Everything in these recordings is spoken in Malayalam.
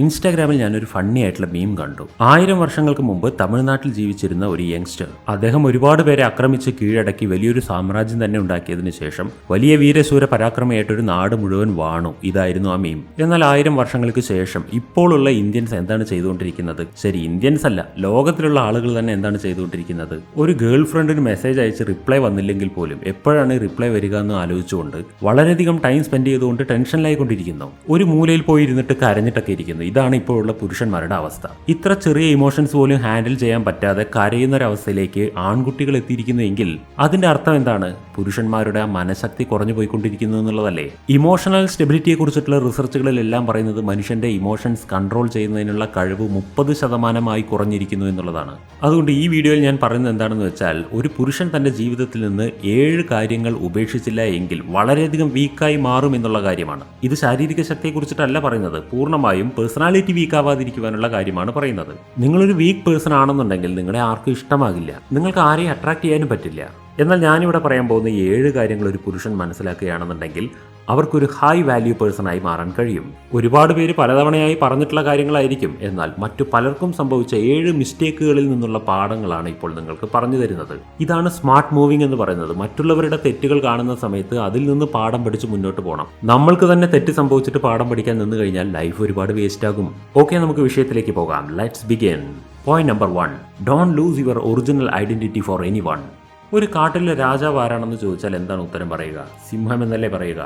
ഇൻസ്റ്റാഗ്രാമിൽ ഞാനൊരു ഫണ്ണി ആയിട്ടുള്ള മീം കണ്ടു. 1000 വർഷങ്ങൾക്ക് മുമ്പ് തമിഴ്നാട്ടിൽ ജീവിച്ചിരുന്ന ഒരു യങ്സ്റ്റർ. അദ്ദേഹം ഒരുപാട് പേരെ ആക്രമിച്ച് കീഴടക്കി വലിയൊരു സാമ്രാജ്യം തന്നെ ഉണ്ടാക്കിയതിനു ശേഷം വലിയ വീരശൂര പരാക്രമയായിട്ടൊരു നാട് മുഴുവൻ വാണു. ഇതായിരുന്നു ആ മീം. എന്നാൽ 1000 വർഷങ്ങൾക്ക് ശേഷം ഇപ്പോഴുള്ള ഇന്ത്യൻസ് എന്താണ് ചെയ്തുകൊണ്ടിരിക്കുന്നത്? ശരി, ഇന്ത്യൻസ് അല്ല, ലോകത്തിലുള്ള ആളുകൾ തന്നെ എന്താണ് ചെയ്തുകൊണ്ടിരിക്കുന്നത്? ഒരു ഗേൾ ഫ്രണ്ടിന് മെസ്സേജ് അയച്ച് റിപ്ലൈ വന്നില്ലെങ്കിൽ പോലും എപ്പോഴാണ് റിപ്ലൈ വരിക എന്ന് ആലോചിച്ചുകൊണ്ട് വളരെയധികം ടൈം സ്പെൻഡ് ചെയ്തുകൊണ്ട് ടെൻഷനിലായിക്കൊണ്ടിരിക്കുന്നു. ഒരു മൂലയിൽ പോയി ഇരുന്നിട്ട് കരഞ്ഞിട്ടൊക്കെ ഇരിക്കുന്നു. ഇതാണ് ഇപ്പോഴുള്ള പുരുഷന്മാരുടെ അവസ്ഥ. ഇത്ര ചെറിയ ഇമോഷൻസ് പോലും ഹാൻഡിൽ ചെയ്യാൻ പറ്റാതെ കരയുന്നൊരവസ്ഥയിലേക്ക് ആൺകുട്ടികൾ എത്തിയിരിക്കുന്നു എങ്കിൽ അതിന്റെ അർത്ഥം എന്താണ്? പുരുഷന്മാരുടെ ആ മനഃശക്തി കുറഞ്ഞു പോയിക്കൊണ്ടിരിക്കുന്നു എന്നുള്ളതല്ലേ? ഇമോഷണൽ സ്റ്റെബിലിറ്റിയെ കുറിച്ചിട്ടുള്ള റിസർച്ചുകളിലെല്ലാം പറയുന്നത് മനുഷ്യന്റെ ഇമോഷൻസ് കൺട്രോൾ ചെയ്യുന്നതിനുള്ള കഴിവ് 30% കുറഞ്ഞിരിക്കുന്നു എന്നുള്ളതാണ്. അതുകൊണ്ട് ഈ വീഡിയോയിൽ ഞാൻ പറയുന്നത് എന്താണെന്ന് വെച്ചാൽ, ഒരു പുരുഷൻ തന്റെ ജീവിതത്തിൽ നിന്ന് 7 കാര്യങ്ങൾ ഉപേക്ഷിച്ചില്ല എങ്കിൽ വളരെയധികം വീക്കായി മാറും എന്നുള്ള കാര്യമാണ്. ഇത് ശാരീരിക ശക്തിയെ കുറിച്ചിട്ടല്ല പറയുന്നത്, പൂർണ്ണമായും പേഴ്സണാലിറ്റി വീക്ക് ആവാതിരിക്കുവാനുള്ള കാര്യമാണ് പറയുന്നത്. നിങ്ങളൊരു വീക്ക് പേഴ്സൺ ആണെന്നുണ്ടെങ്കിൽ നിങ്ങളെ ആർക്കും ഇഷ്ടമാകില്ല, നിങ്ങൾക്ക് ആരെയും അട്രാക്ട് ചെയ്യാനും പറ്റില്ല. എന്നാൽ ഞാനിവിടെ പറയാൻ പോകുന്ന 7 കാര്യങ്ങൾ ഒരു പുരുഷൻ മനസ്സിലാക്കുകയാണെന്നുണ്ടെങ്കിൽ അവർക്കൊരു ഹൈ വാല്യൂ പേഴ്സണായി മാറാൻ കഴിയും. ഒരുപാട് പേര് പലതവണയായി പറഞ്ഞിട്ടുള്ള കാര്യങ്ങളായിരിക്കും, എന്നാൽ മറ്റു പലർക്കും സംഭവിച്ച 7 മിസ്റ്റേക്കുകളിൽ നിന്നുള്ള പാഠങ്ങളാണ് ഇപ്പോൾ നിങ്ങൾക്ക് പറഞ്ഞു തരുന്നത്. ഇതാണ് സ്മാർട്ട് മൂവിംഗ് എന്ന് പറയുന്നത്. മറ്റുള്ളവരുടെ തെറ്റുകൾ കാണുന്ന സമയത്ത് അതിൽ നിന്ന് പാഠം പഠിച്ച് മുന്നോട്ട് പോകണം. നമ്മൾക്ക് തന്നെ തെറ്റ് സംഭവിച്ചിട്ട് പാഠം പഠിക്കാൻ നിന്ന് കഴിഞ്ഞാൽ ലൈഫ് ഒരുപാട് വേസ്റ്റ് ആകും. ഓക്കെ, നമുക്ക് വിഷയത്തിലേക്ക് പോകാം. Let's begin. Point number 1, don't lose your original identity for anyone. ഒരു കാട്ടിലെ രാജാവ് ആരാണെന്ന് ചോദിച്ചാൽ എന്താണ് ഉത്തരം പറയുക? സിംഹം എന്നല്ലേ പറയുക.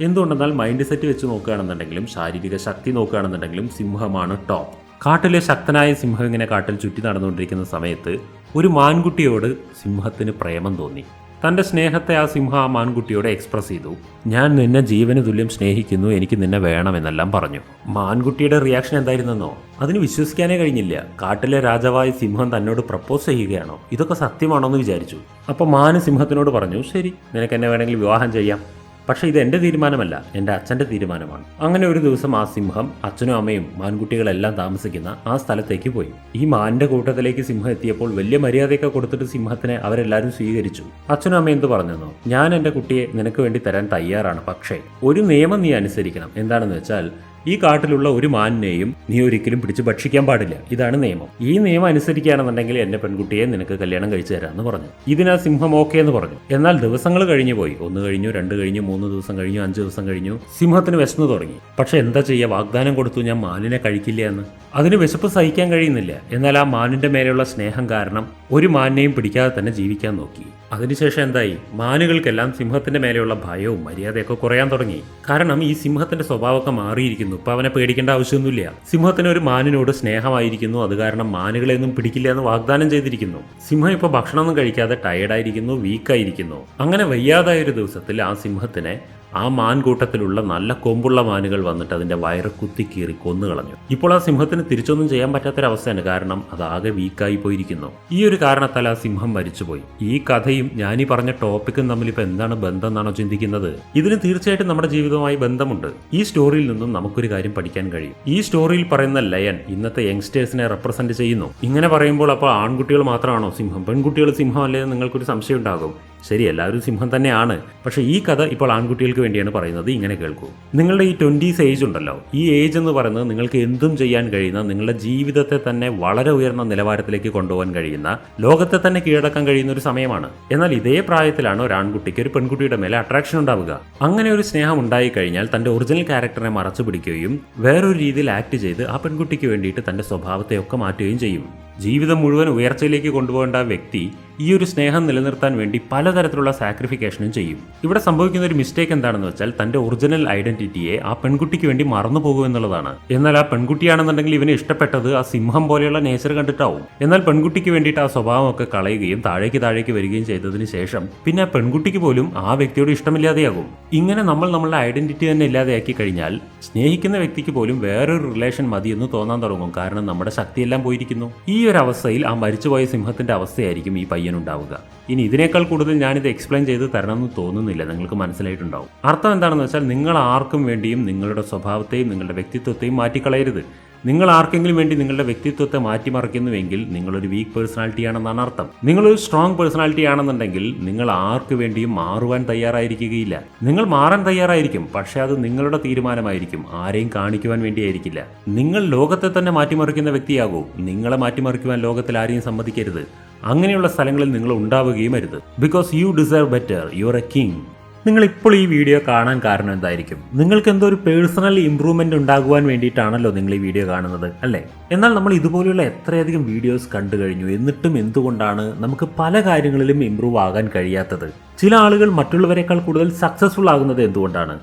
എന്തുകൊണ്ടെന്നാൽ മൈൻഡ് സെറ്റ് വെച്ച് നോക്കുകയാണെന്നുണ്ടെങ്കിലും ശാരീരിക ശക്തി നോക്കുകയാണെന്നുണ്ടെങ്കിലും സിംഹമാണ് ടോപ്പ്. കാട്ടിലെ ശക്തനായ സിംഹം ഇങ്ങനെ കാട്ടിൽ ചുറ്റി നടന്നുകൊണ്ടിരിക്കുന്ന സമയത്ത് ഒരു മാൻകുട്ടിയോട് സിംഹത്തിന് പ്രേമം തോന്നി. തൻ്റെ സ്നേഹത്തെ ആ സിംഹം ആ മാൻകുട്ടിയോട് എക്സ്പ്രസ് ചെയ്തു. ഞാൻ നിന്നെ ജീവന് തുല്യം സ്നേഹിക്കുന്നു, എനിക്ക് നിന്നെ വേണമെന്നെല്ലാം പറഞ്ഞു. മാൻകുട്ടിയുടെ റിയാക്ഷൻ എന്തായിരുന്നെന്നോ? അതിന് വിശ്വസിക്കാനേ കഴിഞ്ഞില്ല. കാട്ടിലെ രാജാവായ സിംഹം തന്നോട് പ്രപ്പോസ് ചെയ്യുകയാണോ? ഇതൊക്കെ സത്യമാണോ എന്ന് വിചാരിച്ചു. അപ്പോൾ മാന് സിംഹത്തിനോട് പറഞ്ഞു, ശരി, നിനക്ക് എന്നെ വേണമെങ്കിൽ വിവാഹം ചെയ്യാം, പക്ഷേ ഇത് എൻ്റെ തീരുമാനമല്ല, എൻ്റെ അച്ഛൻ്റെ തീരുമാനമാണ്. അങ്ങനെ ഒരു ദിവസം ആ സിംഹം അച്ഛനും അമ്മയും മാൻകുട്ടികളെല്ലാം താമസിക്കുന്ന ആ സ്ഥലത്തേക്ക് പോയി. ഈ മാനിന്റെ കൂട്ടത്തിലേക്ക് സിംഹം എത്തിയപ്പോൾ വലിയ മര്യാദയൊക്കെ കൊടുത്തിട്ട് സിംഹത്തിനെ അവരെല്ലാവരും സ്വീകരിച്ചു. അച്ഛനും അമ്മയും എന്ത് പറഞ്ഞെന്നോ? ഞാൻ എൻ്റെ കുട്ടിയെ നിനക്ക് വേണ്ടി തരാൻ തയ്യാറാണ്, പക്ഷേ ഒരു നിയമം നീ അനുസരിക്കണം. എന്താണെന്ന് വെച്ചാൽ, ഈ കാട്ടിലുള്ള ഒരു മാനിനെയും നീ ഒരിക്കലും പിടിച്ച് ഭക്ഷിക്കാൻ പാടില്ല. ഇതാണ് നിയമം. ഈ നിയമം അനുസരിക്കുകയാണെന്നുണ്ടെങ്കിൽ എന്റെ പെൺകുട്ടിയെ നിനക്ക് കല്യാണം കഴിച്ചു തരാമെന്ന് പറഞ്ഞു. ഇതിനാ സിംഹം ഓക്കെ എന്ന് പറഞ്ഞു. എന്നാൽ ദിവസങ്ങൾ കഴിഞ്ഞു പോയി. 1 കഴിഞ്ഞു, 2 കഴിഞ്ഞു, 3 ദിവസം കഴിഞ്ഞു, 5 ദിവസം കഴിഞ്ഞു. സിംഹത്തിന് വിശന്നു തുടങ്ങി. പക്ഷെ എന്താ ചെയ്യുക? വാഗ്ദാനം കൊടുത്തു, ഞാൻ മാനിനെ കഴിക്കില്ല എന്ന്. അതിന് വിശപ്പ് സഹിക്കാൻ കഴിയുന്നില്ല. എന്നാൽ ആ മാനിന്റെ മേലെയുള്ള സ്നേഹം കാരണം ഒരു മാനിനെയും പിടിക്കാതെ തന്നെ ജീവിക്കാൻ നോക്കി. അതിനുശേഷം എന്തായി? മാനുകൾക്കെല്ലാം സിംഹത്തിന്റെ മേലെയുള്ള ഭയവും മര്യാദയൊക്കെ കുറയാൻ തുടങ്ങി. കാരണം ഈ സിംഹത്തിന്റെ സ്വഭാവമൊക്കെ മാറിയിരിക്കുന്നു. ഇപ്പൊ അവനെ പേടിക്കേണ്ട ആവശ്യമൊന്നുമില്ല. സിംഹത്തിന് ഒരു മാനിനോട് സ്നേഹമായിരിക്കുന്നു. അത് കാരണം മാനുകളെയൊന്നും പിടിക്കില്ല എന്ന് വാഗ്ദാനം ചെയ്തിരിക്കുന്നു. സിംഹം ഇപ്പൊ ഭക്ഷണമൊന്നും കഴിക്കാതെ ടയർഡായിരിക്കുന്നു, വീക്കായിരിക്കുന്നു. അങ്ങനെ വയ്യാതായ ഒരു ദിവസത്തിൽ ആ സിംഹത്തിനെ ആ മാൻകൂട്ടത്തിലുള്ള നല്ല കൊമ്പുള്ള മാനുകൾ വന്നിട്ട് അതിന്റെ വയറ് കുത്തിക്കീറി കൊന്നുകളഞ്ഞു. ഇപ്പോൾ ആ സിംഹത്തിന് തിരിച്ചൊന്നും ചെയ്യാൻ പറ്റാത്തൊരവസ്ഥയാണ്. കാരണം അതാകെ വീക്കായി പോയിരിക്കുന്നു. ഈ ഒരു കാരണത്താൽ ആ സിംഹം മരിച്ചുപോയി. ഈ കഥയും ഞാനീ പറഞ്ഞ ടോപ്പിക്കും തമ്മിൽ ഇപ്പൊ എന്താണ് ബന്ധം എന്നാണോ ചിന്തിക്കുന്നത്? ഇതിന് തീർച്ചയായിട്ടും നമ്മുടെ ജീവിതവുമായി ബന്ധമുണ്ട്. ഈ സ്റ്റോറിയിൽ നിന്നും നമുക്കൊരു കാര്യം പഠിക്കാൻ കഴിയും. ഈ സ്റ്റോറിയിൽ പറയുന്ന ലയൺ ഇന്നത്തെ യങ്സ്റ്റേഴ്സിനെ റെപ്രസെന്റ് ചെയ്യുന്നു. ഇങ്ങനെ പറയുമ്പോൾ അപ്പോൾ ആൺകുട്ടികൾ മാത്രമാണോ സിംഹം? പെൺകുട്ടികൾ സിംഹം അല്ലേ എന്ന് നിങ്ങൾക്കൊരു സംശയം ഉണ്ടാകും. ശരി, എല്ലാവരും സിംഹം തന്നെയാണ്. പക്ഷേ ഈ കഥ ഇപ്പോൾ ആൺകുട്ടികൾക്ക് വേണ്ടിയാണ് പറയുന്നത്. ഇങ്ങനെ കേൾക്കൂ. നിങ്ങളുടെ ഈ 20s ഏജ് ഉണ്ടല്ലോ, ഈ ഏജ് എന്ന് പറയുന്നത് നിങ്ങൾക്ക് എന്തും ചെയ്യാൻ കഴിയുന്ന, നിങ്ങളുടെ ജീവിതത്തെ തന്നെ വളരെ ഉയർന്ന നിലവാരത്തിലേക്ക് കൊണ്ടുപോകാൻ കഴിയുന്ന, ലോകത്തെ തന്നെ കീഴടക്കാൻ കഴിയുന്ന ഒരു സമയമാണ്. എന്നാൽ ഇതേ പ്രായത്തിലാണ് ഒരു ആൺകുട്ടിക്ക് ഒരു പെൺകുട്ടിയുടെ മേലെ അട്രാക്ഷൻ ഉണ്ടാവുക. അങ്ങനെ ഒരു സ്നേഹം ഉണ്ടായി കഴിഞ്ഞാൽ തന്റെ ഒറിജിനൽ ക്യാരക്ടറിനെ മറച്ചു പിടിക്കുകയും വേറൊരു രീതിയിൽ ആക്ട് ചെയ്ത് ആ പെൺകുട്ടിക്ക് വേണ്ടിയിട്ട് തന്റെ സ്വഭാവത്തെയൊക്കെ മാറ്റുകയും ചെയ്യും. ജീവിതം മുഴുവൻ ഉയർച്ചയിലേക്ക് കൊണ്ടുപോകേണ്ട വ്യക്തി ഈ ഒരു സ്നേഹം നിലനിർത്താൻ വേണ്ടി പലതരത്തിലുള്ള സാക്രിഫിക്കേഷനും ചെയ്യും. ഇവിടെ സംഭവിക്കുന്ന ഒരു മിസ്റ്റേക്ക് എന്താണെന്ന് വെച്ചാൽ, തന്റെ ഒറിജിനൽ ഐഡന്റിറ്റിയെ ആ പെൺകുട്ടിക്ക് വേണ്ടി മറന്നു പോകും എന്നുള്ളതാണ്. എന്നാൽ ആ പെൺകുട്ടിയാണെന്നുണ്ടെങ്കിൽ ഇവനെ ഇഷ്ടപ്പെട്ടത് ആ സിംഹം പോലെയുള്ള നേച്ചർ കണ്ടിട്ടാവും. എന്നാൽ പെൺകുട്ടിക്ക് വേണ്ടിയിട്ട് ആ സ്വഭാവമൊക്കെ കളയുകയും താഴേക്ക് വരികയും ചെയ്തതിന് ശേഷം പിന്നെ ആ പെൺകുട്ടിക്ക് പോലും ആ വ്യക്തിയോട് ഇഷ്ടമില്ലാതെയാകും. ഇങ്ങനെ നമ്മൾ നമ്മളുടെ ഐഡന്റിറ്റി തന്നെ ഇല്ലാതെയാക്കി കഴിഞ്ഞാൽ സ്നേഹിക്കുന്ന വ്യക്തിക്ക് പോലും വേറൊരു റിലേഷൻ മതിയെന്ന് തോന്നാൻ തുടങ്ങും. കാരണം നമ്മുടെ ശക്തിയെല്ലാം പോയിരിക്കുന്നു. ഈ ഒരു അവസ്ഥയിൽ ആ മരിച്ചുപോയ സിംഹത്തിന്റെ അവസ്ഥയായിരിക്കും ഈ പയ്യനുണ്ടാവുക. ഇനി ഇതിനേക്കാൾ കൂടുതൽ ഞാനിത് എക്സ്പ്ലെയിൻ ചെയ്ത് തരണമെന്ന് തോന്നുന്നില്ല, നിങ്ങൾക്ക് മനസ്സിലായിട്ടുണ്ടാവും. അർത്ഥം എന്താണെന്ന് വെച്ചാൽ, നിങ്ങൾ ആർക്കും വേണ്ടിയും നിങ്ങളുടെ സ്വഭാവത്തെയും നിങ്ങളുടെ വ്യക്തിത്വത്തെയും മാറ്റിക്കളയരുത്. നിങ്ങൾ ആർക്കെങ്കിലും വേണ്ടി നിങ്ങളുടെ വ്യക്തിത്വത്തെ മാറ്റിമറിക്കുന്നുവെങ്കിൽ നിങ്ങളൊരു വീക്ക് പേഴ്സണാലിറ്റി ആണെന്നാണ് അർത്ഥം. നിങ്ങളൊരു സ്ട്രോങ് പേഴ്സണാലിറ്റി ആണെന്നുണ്ടെങ്കിൽ നിങ്ങൾ ആർക്ക് വേണ്ടിയും മാറുവാൻ തയ്യാറായിരിക്കുകയില്ല. നിങ്ങൾ മാറാൻ തയ്യാറായിരിക്കും, പക്ഷേ അത് നിങ്ങളുടെ തീരുമാനമായിരിക്കും, ആരെയും കാണിക്കുവാൻ വേണ്ടിയായിരിക്കില്ല. നിങ്ങൾ ലോകത്തെ തന്നെ മാറ്റിമറിക്കുന്ന വ്യക്തിയാകൂ. നിങ്ങളെ മാറ്റിമറിക്കുവാൻ ലോകത്തിൽ ആരെയും സമ്മതിക്കരുത്. അങ്ങനെയുള്ള സ്ഥലങ്ങളിൽ നിങ്ങൾ ഉണ്ടാവുകയും അരുത്. Because you deserve better, you are A king. നിങ്ങൾ ഇപ്പോൾ ഈ വീഡിയോ കാണാൻ കാരണം എന്തായിരിക്കും? നിങ്ങൾക്ക് എന്തോ ഒരു പേഴ്സണൽ ഇമ്പ്രൂവ്മെന്റ് ഉണ്ടാകുവാൻ വേണ്ടിയിട്ടാണല്ലോ നിങ്ങൾ ഈ വീഡിയോ കാണുന്നത്, അല്ലേ? എന്നാൽ നമ്മൾ ഇതുപോലെയുള്ള എത്രയധികം വീഡിയോസ് കണ്ടു കഴിഞ്ഞു. എന്നിട്ടും എന്തുകൊണ്ടാണ് നമുക്ക് പല കാര്യങ്ങളിലും ഇമ്പ്രൂവ് ആകാൻ കഴിയാത്തത്? ചില ആളുകൾ മറ്റുള്ളവരെക്കാൾ കൂടുതൽ സക്സസ്ഫുൾ ആകുന്നത് എന്തുകൊണ്ടാണ്?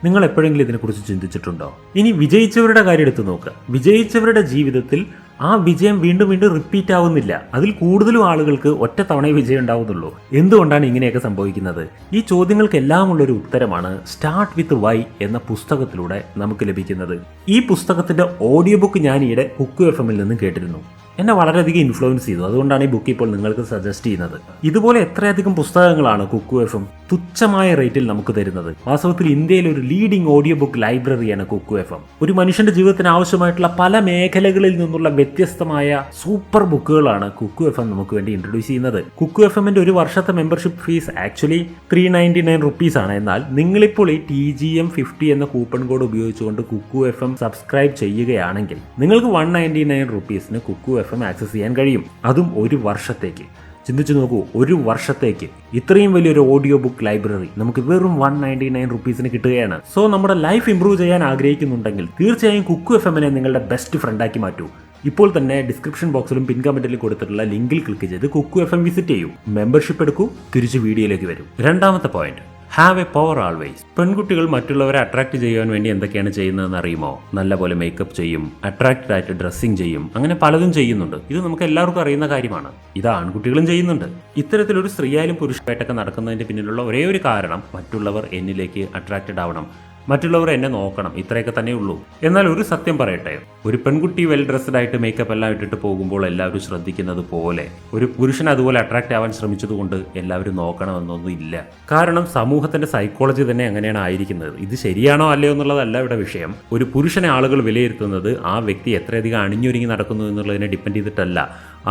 നിങ്ങൾ എപ്പോഴെങ്കിലും ഇതിനെക്കുറിച്ച് ചിന്തിച്ചിട്ടുണ്ടോ? ഇനി വിജയിച്ചവരുടെ കാര്യം എടുത്തു നോക്കുക. വിജയിച്ചവരുടെ ജീവിതത്തിൽ ആ വിജയം വീണ്ടും വീണ്ടും റിപ്പീറ്റ് ആവുന്നില്ല. അതിൽ കൂടുതലും ആളുകൾക്ക് ഒറ്റ തവണയെ വിജയം ഉണ്ടാവുന്നുള്ളൂ. എന്തുകൊണ്ടാണ് ഇങ്ങനെയൊക്കെ സംഭവിക്കുന്നത്? ഈ ചോദ്യങ്ങൾക്കെല്ലാം ഉള്ളൊരു ഉത്തരമാണ് സ്റ്റാർട്ട് വിത്ത് വൈ എന്ന പുസ്തകത്തിലൂടെ നമുക്ക് ലഭിക്കുന്നത്. ഈ പുസ്തകത്തിന്റെ ഓഡിയോ ബുക്ക് ഞാൻ ഈയിടെ കുക്കു FM-ൽ നിന്നും കേട്ടിരുന്നു. എന്നെ വളരെയധികം ഇൻഫ്ലുവൻസ് ചെയ്തു. അതുകൊണ്ടാണ് ഈ ബുക്ക് ഇപ്പോൾ നിങ്ങൾക്ക് സജസ്റ്റ് ചെയ്യുന്നത്. ഇതുപോലെ എത്രയധികം പുസ്തകങ്ങളാണ് കുക്കു FM തുച്ഛമായ റേറ്റിൽ നമുക്ക് തരുന്നത്. വാസ്തവത്തിൽ ഇന്ത്യയിലെ ഒരു ലീഡിംഗ് ഓഡിയോ ബുക്ക് ലൈബ്രറിയാണ് കുക്കു FM. ഒരു മനുഷ്യന്റെ ജീവിതത്തിന് ആവശ്യമായിട്ടുള്ള പല മേഖലകളിൽ നിന്നുള്ള വ്യത്യസ്തമായ സൂപ്പർ ബുക്കുകളാണ് കുക്കു FM നമുക്ക് വേണ്ടി ഇൻട്രൊഡ്യൂസ് ചെയ്യുന്നത്. കുക്കു FM-ന്റെ ഒരു വർഷത്തെ മെമ്പർഷിപ്പ് ഫീസ് ആക്ച്വലി 399 rupees ആണ്. എന്നാൽ നിങ്ങളിപ്പോൾ ഈ TGM50 എന്ന കൂപ്പൺ കോഡ് ഉപയോഗിച്ചുകൊണ്ട് കുക്കു FM സബ്സ്ക്രൈബ് ചെയ്യുകയാണെങ്കിൽ നിങ്ങൾക്ക് 199 rupees കുക്കു FM ആക്സസ് ചെയ്യാൻ കഴിയും. അതും ഒരു വർഷത്തേക്ക്. ചിന്തിച്ചു നോക്കൂ, ഒരു വർഷത്തേക്ക് ഇത്രയും വലിയൊരു ഓഡിയോ ബുക്ക് ലൈബ്രറി നമുക്ക് വെറും 199 rupees കിട്ടുകയാണ്. സോ നമ്മുടെ ലൈഫ് ഇംപ്രൂവ് ചെയ്യാൻ ആഗ്രഹിക്കുന്നുണ്ടെങ്കിൽ തീർച്ചയായും കുക്കു FM-നെ നിങ്ങളുടെ ബെസ്റ്റ് ഫ്രണ്ടാക്കി മാറ്റൂ. ഇപ്പോൾ തന്നെ ഡിസ്ക്രിപ്ഷൻ ബോക്സിലും പിൻ കമന്റിലും കൊടുത്തിട്ടുള്ള ലിങ്കിൽ ക്ലിക്ക് ചെയ്ത് കുക്കു FM വിസിറ്റ് ചെയ്യൂ. മെമ്പർഷിപ്പ് എടുക്കൂ. തിരിച്ച് വീഡിയോയിലേക്ക് വരും. രണ്ടാമത്തെ point, have A power always. പെൺകുട്ടികൾ മറ്റുള്ളവരെ അട്രാക്ട് ചെയ്യാൻ വേണ്ടി എന്തൊക്കെയാണ് ചെയ്യുന്നതെന്ന് അറിയുമോ? നല്ലപോലെ മേക്കപ്പ് ചെയ്യും, അട്രാക്റ്റഡ് ആയിട്ട് ഡ്രസ്സിങ് ചെയ്യും, അങ്ങനെ പലതും ചെയ്യുന്നുണ്ട്. ഇത് നമുക്ക് എല്ലാവർക്കും അറിയുന്ന കാര്യമാണ്. ഇത് ആൺകുട്ടികളും ചെയ്യുന്നുണ്ട്. ഇത്തരത്തിലൊരു സ്ത്രീയായാലും പുരുഷനായിട്ടൊക്കെ നടക്കുന്നതിന്റെ പിന്നിലുള്ള ഒരേ ഒരു കാരണം മറ്റുള്ളവർ എന്നിലേക്ക് അട്രാക്റ്റഡ് ആവണം, മറ്റുള്ളവർ എന്നെ നോക്കണം, ഇത്രയൊക്കെ തന്നെ ഉള്ളൂ. എന്നാൽ ഒരു സത്യം പറയട്ടെ, ഒരു പെൺകുട്ടി വെൽ ഡ്രസ്ഡ് ആയിട്ട് മേക്കപ്പ് എല്ലാം ഇട്ടിട്ട് പോകുമ്പോൾ എല്ലാവരും ശ്രദ്ധിക്കുന്നത് പോലെ ഒരു പുരുഷൻ അതുപോലെ അട്രാക്റ്റ് ആവാൻ ശ്രമിച്ചതുകൊണ്ട് എല്ലാവരും നോക്കണമെന്നൊന്നും ഇല്ല. കാരണം സമൂഹത്തിന്റെ സൈക്കോളജി തന്നെ അങ്ങനെയാണ് ആയിരിക്കുന്നത്. ഇത് ശരിയാണോ അല്ലയോ എന്നുള്ളതല്ല ഇവിടെ വിഷയം. ഒരു പുരുഷനെ ആളുകൾ വിലയിരുത്തുന്നത് ആ വ്യക്തി എത്രയധികം അണിഞ്ഞൊരുങ്ങി നടക്കുന്നു എന്നുള്ളതിനെ ഡിപ്പെൻഡ് ചെയ്തിട്ടല്ല,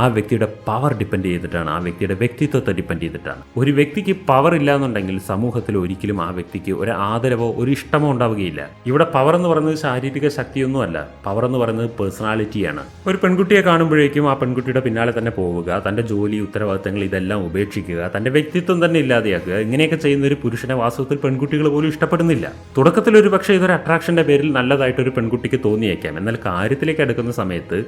ആ വ്യക്തിയുടെ പവർ ഡിപ്പെൻഡ് ചെയ്തിട്ടാണ്, ആ വ്യക്തിയുടെ വ്യക്തിത്വത്തെ ഡിപ്പെൻഡ് ചെയ്തിട്ടാണ്. ഒരു വ്യക്തിക്ക് പവർ ഇല്ല എന്നുണ്ടെങ്കിൽ സമൂഹത്തിൽ ഒരിക്കലും ആ വ്യക്തിക്ക് ഒരു ആദരവോ ഒരു ഇഷ്ടമോ ഉണ്ടാവുകയില്ല. ഇവിടെ പവർ എന്ന് പറയുന്നത് ശാരീരിക ശക്തിയൊന്നുമല്ല, പവർ എന്ന് പറയുന്നത് പേഴ്സണാലിറ്റിയാണ്. ഒരു പെൺകുട്ടിയെ കാണുമ്പോഴേക്കും ആ പെൺകുട്ടിയുടെ പിന്നാലെ തന്നെ പോവുക, തന്റെ ജോലി ഉത്തരവാദിത്തങ്ങൾ ഇതെല്ലാം ഉപേക്ഷിക്കുക, തന്റെ വ്യക്തിത്വം തന്നെ ഇല്ലാതെയാക്കുക, ഇങ്ങനെയൊക്കെ ചെയ്യുന്ന ഒരു പുരുഷനെ വാസ്തവത്തിൽ പെൺകുട്ടികൾ പോലും ഇഷ്ടപ്പെടുന്നില്ല. തുടക്കത്തിൽ ഒരു പക്ഷേ ഇതൊരു അട്രാക്ഷന്റെ പേരിൽ നല്ലതായിട്ട് ഒരു പെൺകുട്ടിക്ക് തോന്നിയേക്കാം. എന്നാൽ കാര്യത്തിലേക്ക് അടുക്കുന്ന സമയത്ത്